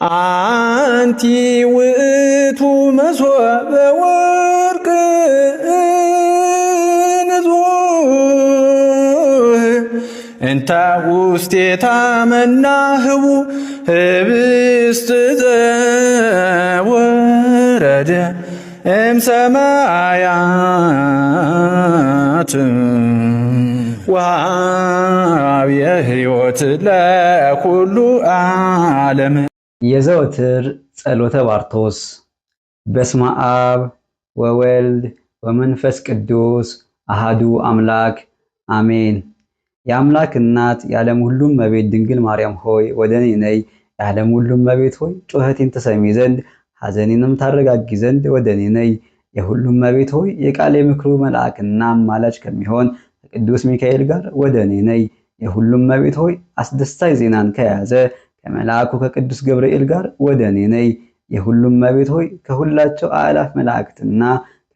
አንቲ ውእቱ መሶበ ወርቅ ንጹሕ እንተ ውስቴታ መናህቡ ህብስት ዘወረደ እምሰማያት ወሀብየ ሕይወት ለኩሉ ዓለም። የዘወትር ጸሎተ ባርቶስ። በስመ አብ ወወልድ ወመንፈስ ቅዱስ አሃዱ አምላክ አሜን። የአምላክ እናት የዓለም ሁሉ እመቤት ድንግል ማርያም ሆይ ወደ እኔ ነይ። የዓለም ሁሉ እመቤት ሆይ ጩኸቴን ትሰሚ ዘንድ ሐዘኔንም ታረጋጊ ዘንድ ወደ እኔ ነይ። የሁሉ እመቤት ሆይ የቃል የምክሩ መልአክና አማላጅ ከሚሆን ከቅዱስ ሚካኤል ጋር ወደ እኔ ነይ። የሁሉ እመቤት ሆይ አስደሳች ዜናን ከያዘ ከመልአኩ ከቅዱስ ገብርኤል ጋር ወደ እኔ ነይ። የሁሉ እመቤት ሆይ ከሁላቸው አእላፍ መላእክትና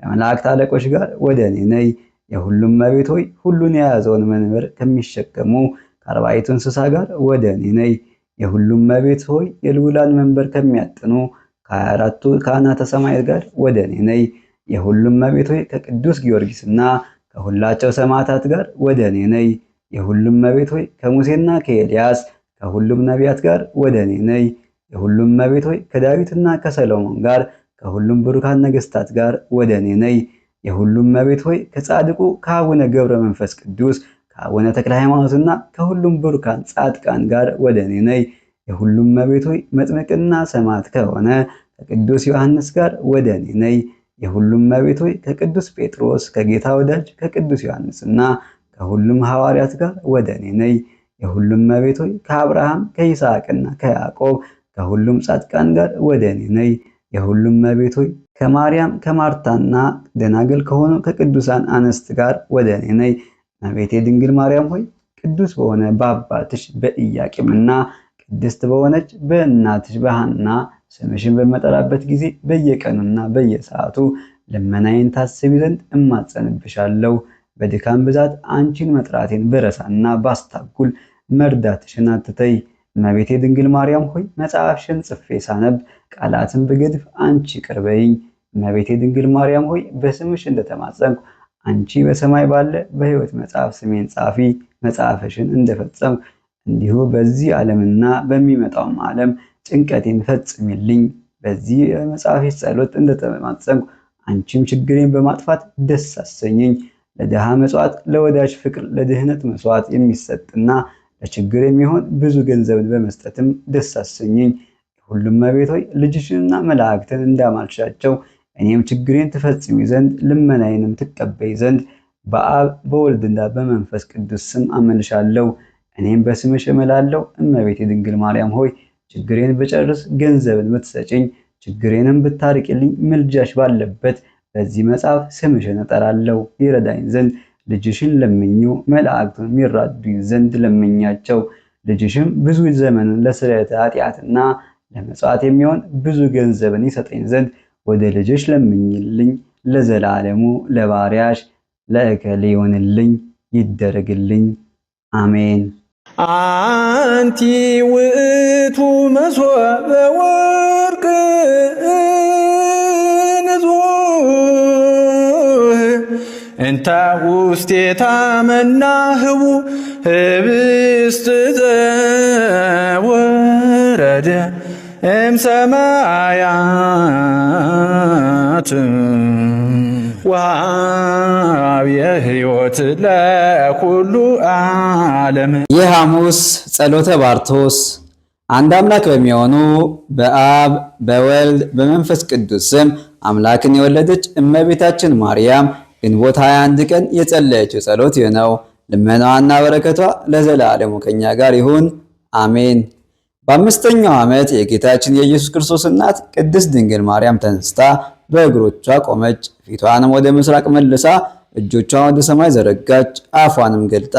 ከመላእክት አለቆች ጋር ወደ እኔ ነይ። የሁሉ እመቤት ሆይ ሁሉን የያዘውን መንበር ከሚሸከሙ ከአርባዕቱ እንስሳ ጋር ወደ እኔ ነይ። የሁሉ እመቤት ሆይ የልዑላን መንበር ከሚያጥኑ ከ24ቱ ካህናተ ሰማያት ጋር ወደ እኔ ነይ። የሁሉ እመቤት ሆይ ከቅዱስ ጊዮርጊስና ከሁላቸው ሰማዕታት ጋር ወደ እኔ ነይ። የሁሉ እመቤት ሆይ ከሙሴና ከኤልያስ ከሁሉም ነቢያት ጋር ወደ እኔ ነይ። የሁሉ እመቤት ሆይ ከዳዊትና ከሰሎሞን ጋር ከሁሉም ብሩካን ነገሥታት ጋር ወደ እኔ ነይ። የሁሉ እመቤት ሆይ ከጻድቁ ከአቡነ ገብረ መንፈስ ቅዱስ ከአቡነ ተክለ ሃይማኖትና ከሁሉም ብሩካን ጻድቃን ጋር ወደ እኔ ነይ። የሁሉ እመቤት ሆይ መጥምቅና ሰማዕት ከሆነ ከቅዱስ ዮሐንስ ጋር ወደ እኔ ነይ። የሁሉ እመቤት ሆይ ከቅዱስ ጴጥሮስ ከጌታ ወዳጅ ከቅዱስ ዮሐንስና ከሁሉም ሐዋርያት ጋር ወደ እኔ ነይ። የሁሉ እመቤት ሆይ ከአብርሃም ከይስሐቅና ከያዕቆብ ከሁሉም ጻድቃን ጋር ወደ እኔ ነይ። የሁሉ እመቤት ሆይ ከማርያም ከማርታና ደናግል ከሆኑ ከቅዱሳን አንስት ጋር ወደ እኔ ነይ። እመቤቴ ድንግል ማርያም ሆይ ቅዱስ በሆነ በአባትሽ በኢያቄምና ቅድስት በሆነች በእናትሽ በሐና ስምሽን በመጠራበት ጊዜ በየቀኑና በየሰዓቱ ልመናዬን ታስቢ ዘንድ እማጸንብሻለሁ። በድካም ብዛት አንቺን መጥራቴን በረሳና ባስታጉል መርዳትሽን አትተይ። እመቤቴ ድንግል ማርያም ሆይ መጽሐፍሽን ጽፌ ሳነብ ቃላትን ብገድፍ አንቺ ይቅር በይኝ። እመቤቴ ድንግል ማርያም ሆይ በስምሽ እንደተማጸንኩ አንቺ በሰማይ ባለ በሕይወት መጽሐፍ ስሜን ጻፊ። መጽሐፍሽን እንደፈጸምኩ እንዲሁ በዚህ ዓለምና በሚመጣውም ዓለም ጭንቀቴን ፈጽሚልኝ። በዚህ መጽሐፍሽ ጸሎት እንደተማጸንኩ አንቺም ችግሬን በማጥፋት ደስ አሰኘኝ። ለድሃ መሥዋዕት ለወዳጅ ፍቅር ለድህነት መሥዋዕት የሚሰጥና ለችግር የሚሆን ብዙ ገንዘብን በመስጠትም ደስ አሰኘኝ። ሁሉም እመቤት ሆይ ልጅሽንና መላእክትን እንዳማልሻቸው እኔም ችግሬን ትፈጽሚ ዘንድ ልመናዬንም ትቀበይ ዘንድ በአብ በወልድና በመንፈስ ቅዱስ ስም አመንሻለሁ። እኔም በስምሽ እምላለሁ። እመቤቴ ድንግል ማርያም ሆይ ችግሬን ብጨርስ ገንዘብን ብትሰጪኝ ችግሬንም ብታርቂልኝ ምልጃሽ ባለበት በዚህ መጽሐፍ ስምሽን እጠራለሁ። ይረዳኝ ዘንድ ልጅሽን ለምኙ። መላእክቱን የሚራዱኝ ዘንድ ለምኛቸው። ልጅሽም ብዙ ዘመንን ለስርየተ ኃጢአትና ለመጽዋት የሚሆን ብዙ ገንዘብን ይሰጠኝ ዘንድ ወደ ልጅሽ ለምኝልኝ። ለዘላለሙ ለባሪያሽ ለእከሌ ይሆንልኝ ይደረግልኝ። አሜን። አንቲ ውእቱ መሶበ ወርቅ ንጹሕ እንተ ውስቴታ መናህቡ ህብስት ዘወረደ እምሰማያት ወሀብየ ሕይወት ለኩሉ ዓለም። የሐሙስ ጸሎተ ባርቶስ። አንድ አምላክ በሚሆኑ በአብ በወልድ በመንፈስ ቅዱስ ስም አምላክን የወለደች እመቤታችን ማርያም ግንቦት 21 ቀን የጸለየችው ጸሎት ይህ ነው። ልመናዋና በረከቷ ለዘላለሙ ከኛ ጋር ይሁን አሜን። በአምስተኛው ዓመት የጌታችን የኢየሱስ ክርስቶስ እናት ቅድስት ድንግል ማርያም ተነስታ በእግሮቿ ቆመች። ፊቷንም ወደ ምስራቅ መልሳ እጆቿን ወደ ሰማይ ዘረጋች። አፏንም ገልጣ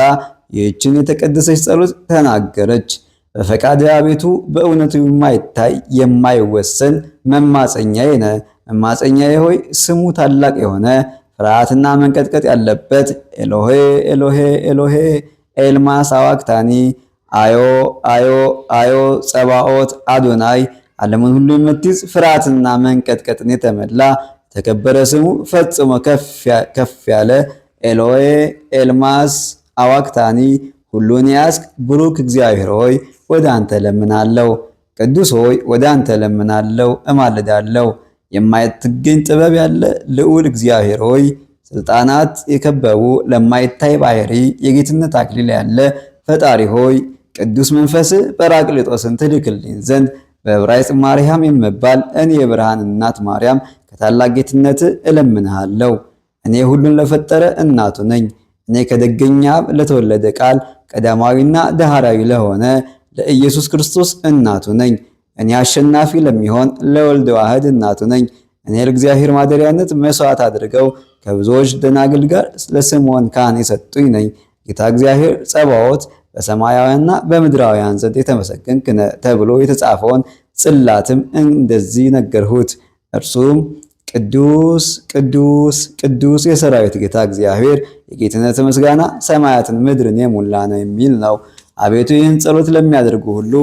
ይህችን የተቀደሰች ጸሎት ተናገረች። በፈቃደ አቤቱ በእውነቱ የማይታይ የማይወሰን መማፀኛዬ ነህ። መማፀኛዬ ሆይ ስሙ ታላቅ የሆነ ፍርሃትና መንቀጥቀጥ ያለበት ኤሎሄ ኤሎሄ ኤሎሄ ኤልማ ሳዋክታኒ አዮ አዮ አዮ ጸባኦት አዶናይ ዓለሙን ሁሉ የምትይዝ ፍርሃትና መንቀጥቀጥን የተመላ የተከበረ ስሙ ፈጽሞ ከፍ ያለ ኤሎሄ ኤልማስ አዋክታኒ ሁሉን ያስክ ብሩክ እግዚአብሔር ሆይ ወደ አንተ ለምናለው። ቅዱስ ሆይ ወደ አንተ ለምናለው እማልዳለው። የማይትገኝ ጥበብ ያለ ልዑል እግዚአብሔር ሆይ ስልጣናት የከበቡ ለማይታይ ባህሪ የጌትነት አክሊል ያለ ፈጣሪ ሆይ ቅዱስ መንፈስ ጰራቅሊጦስን ትልክልኝ ዘንድ በዕብራይስጥ ማርያም የምባል እኔ የብርሃን እናት ማርያም ከታላቅ ጌትነት እለምንሃለሁ። እኔ ሁሉን ለፈጠረ እናቱ ነኝ። እኔ ከደገኛ አብ ለተወለደ ቃል ቀዳማዊና ዳህራዊ ለሆነ ለኢየሱስ ክርስቶስ እናቱ ነኝ። እኔ አሸናፊ ለሚሆን ለወልድ ዋህድ እናቱ ነኝ። እኔ ለእግዚአብሔር ማደሪያነት መስዋዕት አድርገው ከብዙዎች ደናግል ጋር ለስምዖን ካህን የሰጡኝ ነኝ። ጌታ እግዚአብሔር ጸባዖት በሰማያውያንና በምድራውያን ዘንድ የተመሰገንክ ነህ ተብሎ የተጻፈውን ጽላትም እንደዚህ ነገርሁት። እርሱም ቅዱስ ቅዱስ ቅዱስ የሰራዊት ጌታ እግዚአብሔር የጌትነት ምስጋና ሰማያትን ምድርን የሞላ ነው የሚል ነው። አቤቱ ይህን ጸሎት ለሚያደርጉ ሁሉ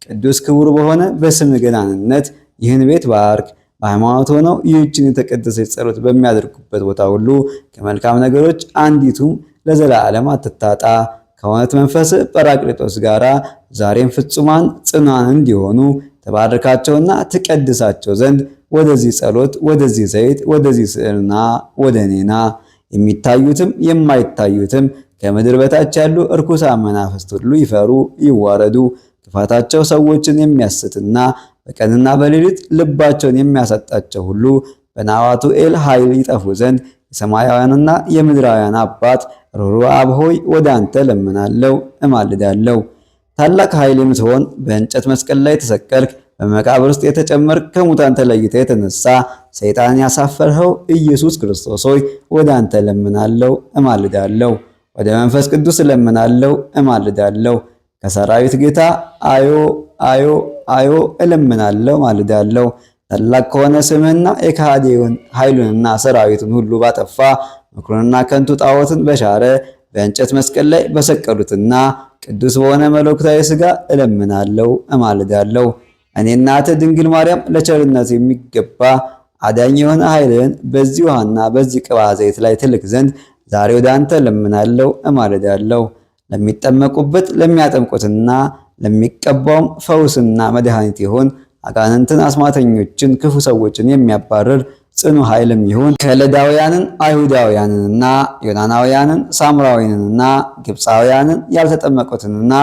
ቅዱስ ክቡር በሆነ በስም ገናንነት ይህን ቤት ባርክ። በሃይማኖት ሆነው ይህችን የተቀደሰች ጸሎት በሚያደርጉበት ቦታ ሁሉ ከመልካም ነገሮች አንዲቱም ለዘላለም አትታጣ። ከእውነት መንፈስ ጰራቅሊጦስ ጋራ ዛሬም ፍጹማን ጽናን እንዲሆኑ ተባርካቸውና ትቀድሳቸው ዘንድ ወደዚህ ጸሎት፣ ወደዚህ ዘይት፣ ወደዚህ ስዕልና ወደ እኔና የሚታዩትም የማይታዩትም ከምድር በታች ያሉ እርኩሳን መናፍስት ሁሉ ይፈሩ ይዋረዱ። ክፋታቸው ሰዎችን የሚያስትና በቀንና በሌሊት ልባቸውን የሚያሳጣቸው ሁሉ በናዋቱኤል ኃይል ይጠፉ ዘንድ የሰማያውያንና የምድራውያን አባት ሩሩ አብ ሆይ ወደ አንተ ለምናለው እማልዳለው። ታላቅ ኃይል የምትሆን በእንጨት መስቀል ላይ የተሰቀልክ በመቃብር ውስጥ የተጨመርክ ከሙታን ተለይተህ የተነሳ ሰይጣንን ያሳፈርኸው ኢየሱስ ክርስቶስ ሆይ ወደ አንተ ለምናለው እማልዳለው። ወደ መንፈስ ቅዱስ ለምናለው እማልዳለው። ከሰራዊት ጌታ አዮ አዮ አዮ እለምናለው እማልዳለው። ታላቅ ከሆነ ስምህና የከሃዲውን ኃይሉንና ሰራዊቱን ሁሉ ባጠፋ ምክሩንና ከንቱ ጣዖትን በሻረ በእንጨት መስቀል ላይ በሰቀሉትና ቅዱስ በሆነ መለኮታዊ ሥጋ እለምናለው እማልዳለው። እኔ እናትህ ድንግል ማርያም ለቸርነት የሚገባ አዳኝ የሆነ ኃይልን በዚህ ውሃና በዚህ ቅባ ዘይት ላይ ትልክ ዘንድ ዛሬ ወደ አንተ እለምናለው እማልዳለው። ለሚጠመቁበት ለሚያጠምቁትና ለሚቀባውም ፈውስና መድኃኒት ይሁን። አጋንንትን፣ አስማተኞችን፣ ክፉ ሰዎችን የሚያባርር ጽኑ ኃይልም ይሁን። ከለዳውያንን፣ አይሁዳውያንንና ዮናናውያንን፣ ሳምራውያንንና ግብፃውያንን ያልተጠመቁትንና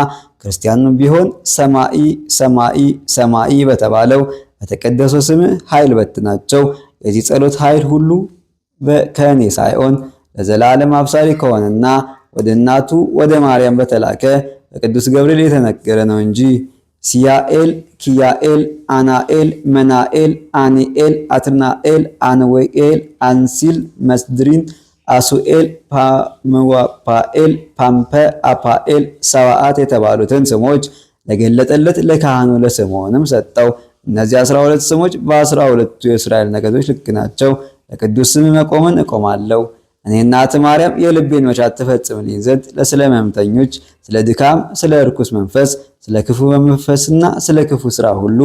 ክርስቲያኑን ቢሆን ሰማኢ ሰማኢ ሰማኢ በተባለው በተቀደሰው ስምህ ኃይል በትናቸው። የዚህ ጸሎት ኃይል ሁሉ ከእኔ ሳይሆን ለዘላለም አብሳሪ ከሆነና ወደ እናቱ ወደ ማርያም በተላከ በቅዱስ ገብርኤል የተነገረ ነው እንጂ ሲያኤል፣ ኪያኤል፣ አናኤል፣ መናኤል፣ አኒኤል፣ አትናኤል፣ አንወኤል፣ አንሲል፣ መስድሪን፣ አሱኤል፣ ፓምዋፓኤል፣ ፓምፐ፣ አፓኤል፣ ሰዋዓት የተባሉትን ስሞች ለገለጠለት ለካህኑ ለስምዖንም ሰጠው። እነዚህ 12 ስሞች በ12ቱ የእስራኤል ነገዶች ልክ ናቸው። ለቅዱስ ስም መቆምን እቆማለሁ። እኔ እናትህ ማርያም የልቤን መሻት ትፈጽምልኝ ዘንድ ስለ ሕመምተኞች፣ ስለ ድካም፣ ስለ ርኩስ መንፈስ፣ ስለ ክፉ መንፈስና ስለ ክፉ ስራ ሁሉ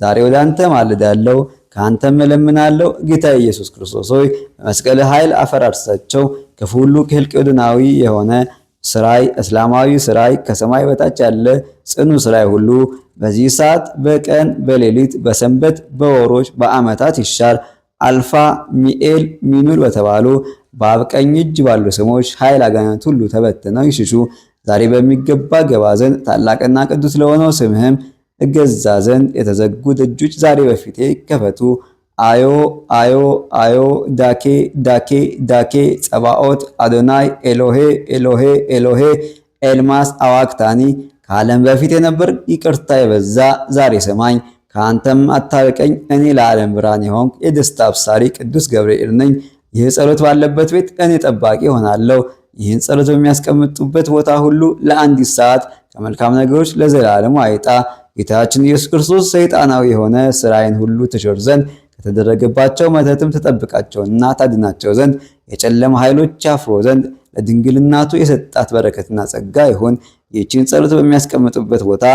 ዛሬ ወደ አንተ ማልዳለሁ፣ ከአንተም እለምናለሁ። ጌታ ኢየሱስ ክርስቶስ ሆይ በመስቀል ኃይል አፈራርሳቸው። ክፉ ሁሉ ከልቄዶናዊ የሆነ ስራይ፣ እስላማዊ ስራይ፣ ከሰማይ በታች ያለ ጽኑ ስራይ ሁሉ በዚህ ሰዓት በቀን በሌሊት በሰንበት በወሮች በዓመታት ይሻር። አልፋ፣ ሚኤል፣ ሚኑል በተባሉ በአብ ቀኝ እጅ ባሉ ስሞች ኃይል አጋንንት ሁሉ ተበትነው ይሽሹ። ዛሬ በሚገባ ገባ ዘንድ ታላቅና ቅዱስ ለሆነው ስምህም እገዛ ዘንድ የተዘጉ ደጆች ዛሬ በፊቴ ይከፈቱ። አዮ አዮ አዮ ዳኬ ዳኬ ዳኬ ጸባኦት አዶናይ ኤሎሄ ኤሎሄ ኤሎሄ ኤልማስ አዋክታኒ ከዓለም በፊት የነበር ይቅርታ የበዛ ዛሬ ሰማኝ። ከአንተም አታርቀኝ። እኔ ለዓለም ብርሃን የሆንክ የደስታ አብሳሪ ቅዱስ ገብርኤል ነኝ። ይህ ጸሎት ባለበት ቤት እኔ ጠባቂ ሆናለሁ። ይህን ጸሎት በሚያስቀምጡበት ቦታ ሁሉ ለአንዲት ሰዓት ከመልካም ነገሮች ለዘላለሙ አይጣ። ጌታችን ኢየሱስ ክርስቶስ ሰይጣናዊ የሆነ ስራዬን ሁሉ ትሽር ዘንድ ከተደረገባቸው መተትም ትጠብቃቸውና ታድናቸው ዘንድ የጨለማ ኃይሎች ያፍሮ ዘንድ ለድንግልናቱ የሰጣት በረከትና ጸጋ ይሁን። ይህችን ጸሎት በሚያስቀምጡበት ቦታ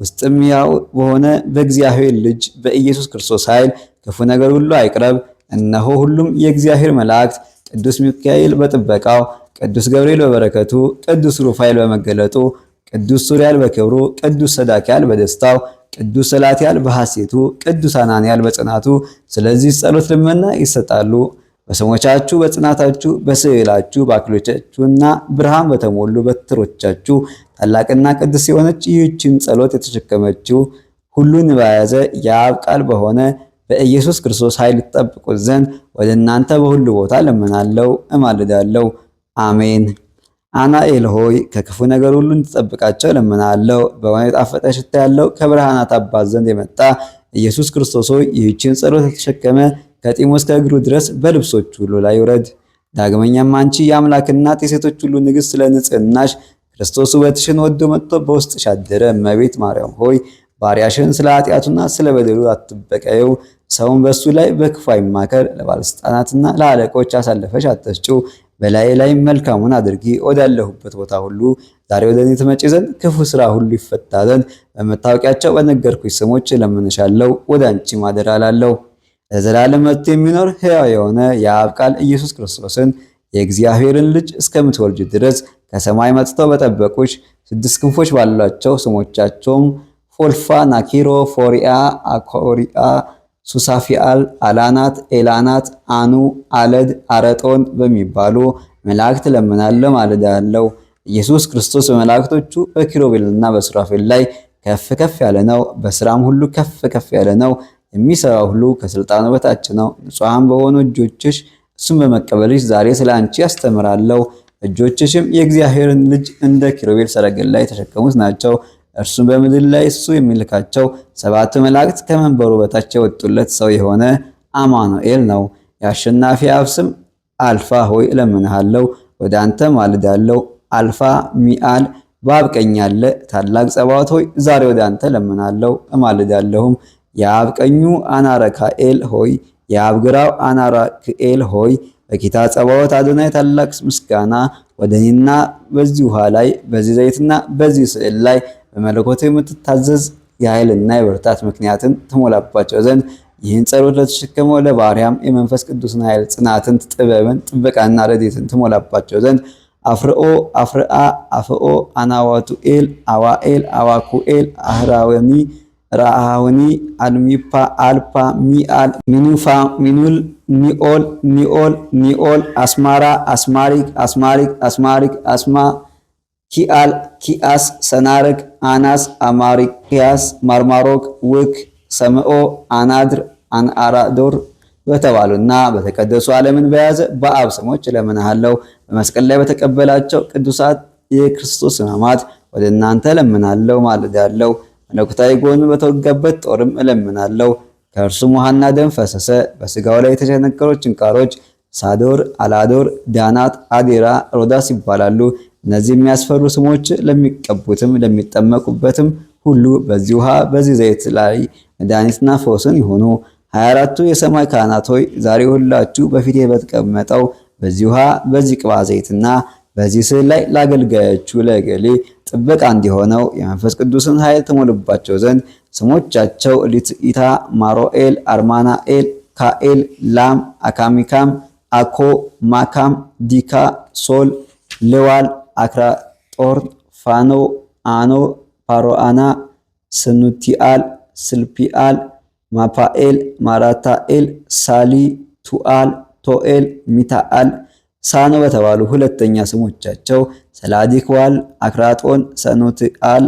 ውስጥም ያው በሆነ በእግዚአብሔር ልጅ በኢየሱስ ክርስቶስ ኃይል ክፉ ነገር ሁሉ አይቅረብ። እነሆ ሁሉም የእግዚአብሔር መላእክት ቅዱስ ሚካኤል በጥበቃው፣ ቅዱስ ገብርኤል በበረከቱ፣ ቅዱስ ሩፋኤል በመገለጡ፣ ቅዱስ ሱሪያል በክብሩ፣ ቅዱስ ሰዳክያል በደስታው፣ ቅዱስ ሰላትያል በሐሴቱ፣ ቅዱስ አናንያል በጽናቱ ስለዚህ ጸሎት ልመና ይሰጣሉ። በስሞቻችሁ በጽናታችሁ በስዕላችሁ በአክሊሎቻችሁና ብርሃን በተሞሉ በትሮቻችሁ ታላቅና ቅዱስ የሆነች ይህችን ጸሎት የተሸከመችው ሁሉን በያዘ የአብ ቃል በሆነ በኢየሱስ ክርስቶስ ኃይል ተጠብቁት ዘንድ ወደ እናንተ በሁሉ ቦታ ለምናለው እማልዳለው። አሜን። አናኤል ሆይ ከክፉ ነገር ሁሉ እንድትጠብቃቸው ለምናለው። በእውነት የጣፈጠ ሽታ ያለው ከብርሃናት አባት ዘንድ የመጣ ኢየሱስ ክርስቶስ ሆይ ይህችን ጸሎት የተሸከመ ከጢሙ እስከ እግሩ ድረስ በልብሶች ሁሉ ላይ ውረድ። ዳግመኛም አንቺ የአምላክ እናት የሴቶች ሁሉ ንግሥት ስለንጽህናሽ ክርስቶስ ውበትሽን ወዶ መጥቶ በውስጥሽ አደረ። እመቤት ማርያም ሆይ ባሪያሽን ስለ ኃጢአቱና ስለ በደሉ አትበቀየው። ሰውን በሱ ላይ በክፉ አይማከር። ለባለስልጣናትና ለአለቆች አሳልፈሽ አትስጪው። በላይ ላይ መልካሙን አድርጊ። ወዳለሁበት ቦታ ሁሉ ዛሬ ወደ እኔ ትመጪ ዘንድ ክፉ ስራ ሁሉ ይፈታ ዘንድ በመታወቂያቸው በነገርኩሽ ስሞች እለምንሻለሁ። ወደ አንቺ ማደር አላለሁ። ለዘላለም መጥቶ የሚኖር ሕያው የሆነ የአብ ቃል ኢየሱስ ክርስቶስን የእግዚአብሔርን ልጅ እስከምትወልጅ ድረስ ከሰማይ መጥተው በጠበቁሽ 6 ክንፎች ባሏቸው ስሞቻቸውም ፎልፋ፣ ናኪሮ፣ ፎሪያ፣ አኮሪያ፣ ሱሳፊአል፣ አላናት፣ ኤላናት፣ አኑ፣ አለድ፣ አረጦን በሚባሉ መላእክት ለምናለሁ ማልዳለሁ። ኢየሱስ ክርስቶስ በመላእክቶቹ በኪሩቤልና በሱራፌል ላይ ከፍ ከፍ ያለ ነው። በስራም ሁሉ ከፍ ከፍ ያለ ነው። የሚሰራው ሁሉ ከስልጣኑ በታች ነው። ንጹሐን በሆኑ እጆችሽ እሱም በመቀበልሽ ዛሬ ስለ አንቺ ያስተምራለሁ። እጆችሽም የእግዚአብሔርን ልጅ እንደ ኪሩቤል ሰረገላ የተሸከሙት ናቸው። እርሱም በምድር ላይ እሱ የሚልካቸው 7 መላእክት ከመንበሩ በታች የወጡለት ሰው የሆነ አማኑኤል ነው። የአሸናፊ አብ ስም አልፋ ሆይ እለምንሃለሁ፣ ወደ አንተ ማልዳለሁ። አልፋ ሚአል በአብ ቀኝ ያለ ታላቅ ጸባዖት ሆይ ዛሬ ወደ አንተ እለምናለሁ እማልዳለሁም። የአብ ቀኙ አናረካኤል ሆይ የአብ ግራው አናራክኤል ሆይ በጌታ ጸባዖት አዶናይ ታላቅ ምስጋና ወደ እኔና በዚህ ውሃ ላይ በዚህ ዘይትና በዚህ ስዕል ላይ በመለኮት የምትታዘዝ የኃይልና የብርታት ምክንያትን ትሞላባቸው ዘንድ ይህን ጸሎት ለተሸከመው ለባሪያም የመንፈስ ቅዱስን ኃይል ጽናትን፣ ጥበብን፣ ጥበቃና ረድኤትን ትሞላባቸው ዘንድ አፍርኦ፣ አፍርአ፣ አፍኦ፣ አናዋቱኤል፣ አዋኤል፣ አዋኩኤል፣ አህራወኒ፣ ራአውኒ፣ አልሚፓ፣ አልፓ፣ ሚአል፣ ሚኑፋ፣ ሚኑል፣ ኒኦል፣ ኒኦል፣ ኒኦል፣ አስማራ፣ አስማሪክ፣ አስማሪክ፣ አስማሪክ፣ አስማ፣ ኪአል፣ ኪአስ፣ ሰናረክ፣ አናስ፣ አማሪክያስ፣ ማርማሮክ፣ ውክ፣ ሰምኦ፣ አናድር፣ አንአራዶር በተባሉና በተቀደሱ ዓለምን በያዘ በአብ ስሞች እለምንሃለሁ። በመስቀል ላይ በተቀበላቸው ቅዱሳት የክርስቶስ ሕማማት ወደ እናንተ እለምናለሁ ማልዳለሁ። መለኮታዊ ጎኑ በተወጋበት ጦርም እለምናለሁ። ከእርሱም ውሃና ደም ፈሰሰ። በስጋው ላይ የተቸነከሩ ችንካሮች ሳዶር፣ አላዶር፣ ዳናት፣ አዴራ፣ ሮዳስ ይባላሉ። እነዚህ የሚያስፈሩ ስሞች ለሚቀቡትም ለሚጠመቁበትም ሁሉ በዚህ ውሃ በዚህ ዘይት ላይ መድኃኒትና ፈውስን ይሁኑ። 24ቱ የሰማይ ካህናት ሆይ ዛሬ ሁላችሁ በፊቴ በተቀመጠው በዚህ ውሃ በዚህ ቅባ ዘይትና በዚህ ስዕል ላይ ለአገልጋያችሁ ለእገሌ ጥበቃ እንዲሆነው የመንፈስ ቅዱስን ኃይል ተሞልባቸው ዘንድ ስሞቻቸው ሊትኢታ፣ ማሮኤል፣ አርማናኤል፣ ካኤል፣ ላም፣ አካሚካም፣ አኮ፣ ማካም፣ ዲካ፣ ሶል፣ ልዋል፣ አክራጦር፣ ፋኖ፣ አኖ፣ ፓሮአና፣ ስኑቲአል፣ ስልፒአል፣ ማፓኤል፣ ማራታኤል፣ ሳሊ፣ ቱአል፣ ቶኤል፣ ሚታአል፣ ሳኖ በተባሉ ሁለተኛ ስሞቻቸው ሰላዲክዋል፣ አክራጦን፣ ሰኖትአል፣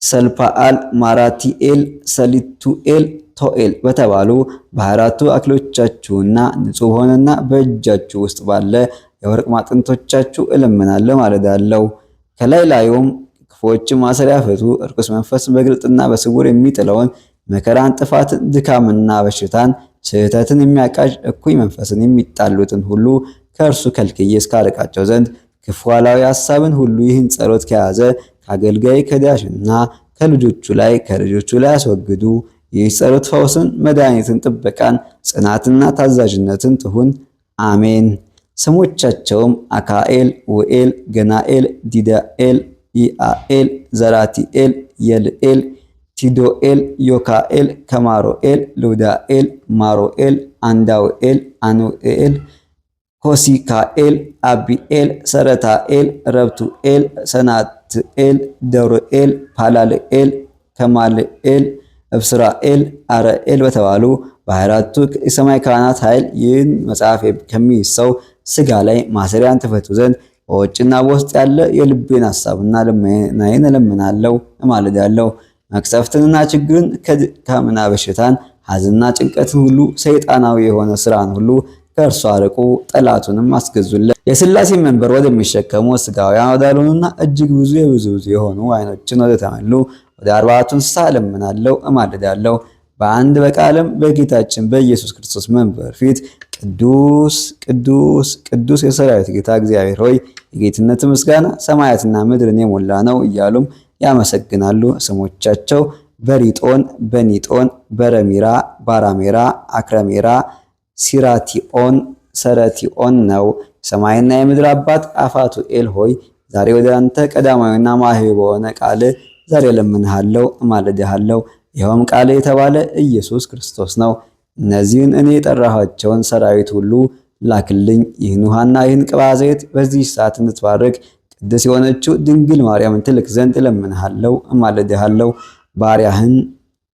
ሰልፓአል፣ ማራቲኤል፣ ሰሊቱኤል፣ ቶኤል በተባሉ በአራቱ አክሎቻችሁና ንጹሕ ሆነና በእጃችሁ ውስጥ ባለ የወርቅ ማጥንቶቻችሁ እለምናለሁ ማለዳለሁ። ከላይ ላዩም ክፉዎችን ማሰሪያ ፍቱ። እርኩስ መንፈስ በግልጥና በስውር የሚጥለውን መከራን፣ ጥፋትን፣ ድካምና በሽታን፣ ስህተትን የሚያቃዥ እኩይ መንፈስን የሚጣሉትን ሁሉ ከእርሱ ከልክዬ እስካርቃቸው ዘንድ ክፉ ኋላዊ ሐሳብን ሁሉ ይህን ጸሎት ከያዘ ከአገልጋይ ከዳሽና ከልጆቹ ላይ አስወግዱ። ይህ ጸሎት ፈውስን፣ መድኃኒትን፣ ጥበቃን፣ ጽናትና ታዛዥነትን ትሁን። አሜን። ስሞቻቸውም አካኤል፣ ውኤል፣ ገናኤል፣ ዲዳኤል፣ ኢአኤል፣ ዘራቲኤል፣ የልኤል፣ ቲዶኤል፣ ዮካኤል፣ ከማሮኤል፣ ሉዳኤል፣ ማሮኤል፣ አንዳውኤል፣ አኑኤል፣ ሆሲካኤል፣ አቢኤል፣ ሰረታኤል፣ ረብቱኤል፣ ሰናትኤል፣ ደሩኤል፣ ፓላልኤል፣ ከማልኤል፣ እብስራኤል፣ አረኤል በተባሉ በ24ቱ የሰማይ ካህናት ኃይል ይህን መጽሐፍ ከሚይዝ ሰው ሥጋ ላይ ማሰሪያን ትፈቱ ዘንድ በውጭና በውስጥ ያለ የልቤን ሐሳብና ልመናዬን እለምናለሁ እማልዳለሁ። መቅሰፍትንና ችግርን፣ ከድካምና በሽታን፣ ሐዘንና ጭንቀትን ሁሉ ሰይጣናዊ የሆነ ሥራን ሁሉ ከእርሱ አርቁ፣ ጠላቱንም አስገዙለት። የሥላሴን መንበር ወደሚሸከሙ ሥጋውያን ወዳልሆኑና እጅግ ብዙ የሆኑ ዓይኖችን ወደ ተመሉ ወደ 40ቱ እንስሳ እለምናለሁ እማልዳለሁ። በአንድ በቃልም በጌታችን በኢየሱስ ክርስቶስ መንበር ፊት ቅዱስ ቅዱስ ቅዱስ የሰራዊት ጌታ እግዚአብሔር ሆይ የጌትነት ምስጋና ሰማያትና ምድርን የሞላ ነው እያሉም ያመሰግናሉ። ስሞቻቸው በሪጦን፣ በኒጦን፣ በረሚራ፣ ባራሜራ፣ አክረሜራ፣ ሲራቲኦን፣ ሰረቲኦን ነው። ሰማይና የምድር አባት አፋቱኤል ሆይ ዛሬ ወደ አንተ ቀዳማዊና ማህያዊ በሆነ ቃል ዛሬ እለምንሃለሁ እማልድሃለሁ። ይኸውም ቃል የተባለ ኢየሱስ ክርስቶስ ነው። እነዚህን እኔ የጠራኋቸውን ሰራዊት ሁሉ ላክልኝ። ይህን ውሃና ይህን ቅባ ዘይት በዚህ ሰዓት እንድትባርክ ቅድስት የሆነችው ድንግል ማርያምን ትልክ ዘንድ እለምንሃለሁ እማልድሃለሁ። ባሪያህን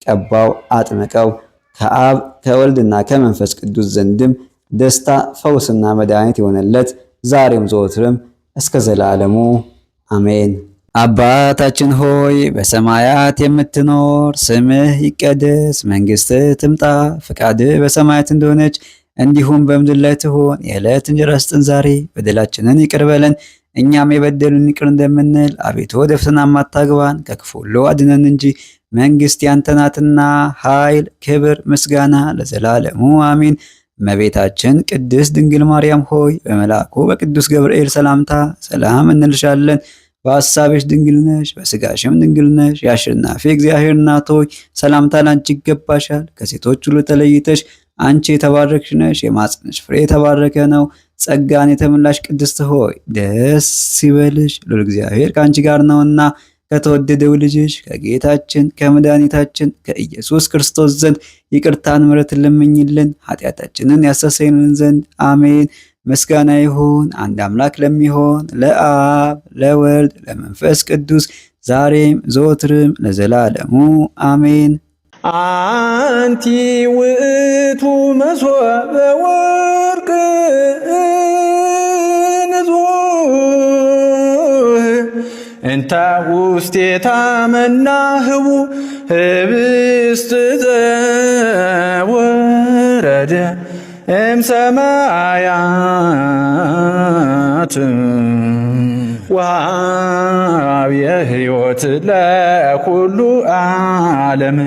ቀባው፣ አጥምቀው። ከአብ ከወልድና ከመንፈስ ቅዱስ ዘንድም ደስታ ፈውስና መድኃኒት የሆነለት ዛሬም ዘወትርም እስከ ዘላለሙ አሜን። አባታችን ሆይ በሰማያት የምትኖር፣ ስምህ ይቀደስ፣ መንግሥትህ ትምጣ፣ ፈቃድህ በሰማያት እንደሆነች እንዲሁም በምድር ላይ ትሁን። የዕለት እንጀራችንን ስጠን ዛሬ፣ በደላችንን ይቅር በለን እኛም የበደሉን ይቅር እንደምንል፣ አቤቱ ወደ ፈተና አታግባን ከክፉ ሁሉ አድነን እንጂ መንግሥት ያንተ ናትና፣ ኃይል፣ ክብር፣ ምስጋና ለዘላለሙ አሜን። እመቤታችን ቅድስት ድንግል ማርያም ሆይ በመልአኩ በቅዱስ ገብርኤል ሰላምታ ሰላም እንልሻለን። በሐሳብሽ ድንግል ነሽ፣ በሥጋሽም ድንግል ነሽ። የአሸናፊ እግዚአብሔር እናት ሆይ ሰላምታ ላንቺ ይገባሻል። ከሴቶች ሁሉ ተለይተሽ አንቺ የተባረክሽ ነሽ፣ የማኅፀንሽ ፍሬ የተባረከ ነው። ጸጋን የተመላሽ ቅድስት ሆይ ደስ ይበልሽ፣ ልዑል እግዚአብሔር ከአንቺ ጋር ነውና ከተወደደው ልጅሽ ከጌታችን ከመድኃኒታችን ከኢየሱስ ክርስቶስ ዘንድ ይቅርታን ምሕረትን ለምኝልን ኃጢአታችንን ያስተሰርይልን ዘንድ አሜን። ምስጋና ይሁን አንድ አምላክ ለሚሆን ለአብ ለወልድ ለመንፈስ ቅዱስ ዛሬም ዘወትርም ለዘላለሙ አሜን። አንቲ ውእቱ መሶበ ወርቅ ንጹሕ እንተ ውስቴታ መናህቡ ህብስት ዘወረደ እምሰማያት ወሀብየ ሕይወት ለኩሉ ዓለም